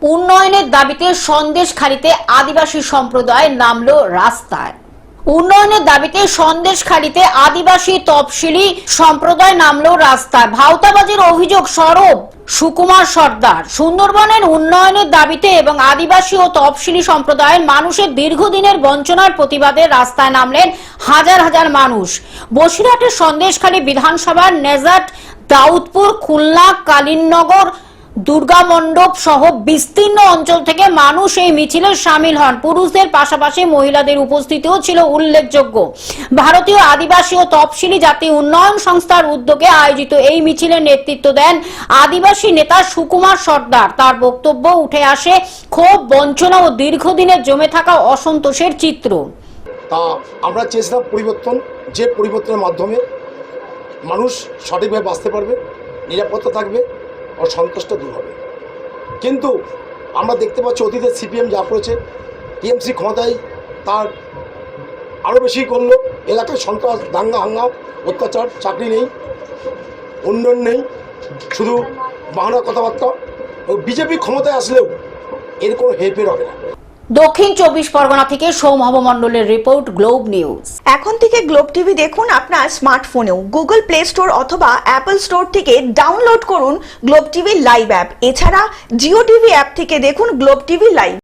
উন্নয়নের দাবিতে সন্দেশখালীতে আদিবাসী সম্প্রদায় নামলো রাস্তায়। উন্নয়নের দাবিতে সন্দেশখালীতে আদিবাসী তফসিলি সম্প্রদায় নামলো রাস্তায়। ভাওতাবাজির অভিযোগ সরব সুকুমার সর্দার। সুন্দরবনের উন্নয়নের দাবিতে এবং আদিবাসী ও তফসিলি সম্প্রদায়ের মানুষের দীর্ঘদিনের বঞ্চনার প্রতিবাদে রাস্তায় নামলেন হাজার হাজার মানুষ। বসিরহাটের সন্দেশখালী বিধানসভার নেজাট, দাউদপুর, খুলনা, কালীনগর, দুর্গা মণ্ডপ সহ বিস্তীর্ণ অঞ্চল থেকে মানুষ এই মিছিলে সামিল হন। পুরুষদের পাশাপাশি মহিলাদের উপস্থিতিও ছিল উল্লেখযোগ্য। ভারতীয় আদিবাসী ও তফসিলি জাতি উন্নয়ন সংস্থার উদ্যোগে আয়োজিত এই মিছিলের নেতৃত্ব দেন আদিবাসী নেতা সুকুমার সর্দার। তার বক্তব্য উঠে আসে ক্ষোভ, বঞ্চনা ও দীর্ঘদিনের জমে থাকা অসন্তোষের চিত্র। তা আমরা চেয়েছিলাম পরিবর্তন, যে পরিবর্তনের মাধ্যমে মানুষ সঠিকভাবে বাঁচতে পারবে, নিরাপত্তা থাকবে ও সন্তুষ্ট দূর হবে। কিন্তু আমরা দেখতে পাচ্ছি অতীতে সিপিএম যা করেছে, টিএমসি ক্ষমতায় তার আরও বেশি করলো। এলাকায় সন্ত্রাস, দাঙ্গা হাঙ্গাম, অত্যাচার, চাকরি নেই, উন্নয়ন নেই, শুধু বাহানা কথাবার্তা। বিজেপি ক্ষমতায় আসলেও এর কোনো হেরফের হবে না। দক্ষিণ 24 পরগনা থেকে সৌমভ মণ্ডলের রিপোর্ট, গ্লোব নিউজ। এখন থেকে গ্লোব টিভি দেখুন আপনার স্মার্টফোনেও। গুগল প্লে স্টোর অথবা অ্যাপল স্টোর থেকে ডাউনলোড করুন গ্লোব টিভি লাইভ অ্যাপ। এছাড়া জিও টিভি অ্যাপ থেকে দেখুন গ্লোব টিভি লাইভ।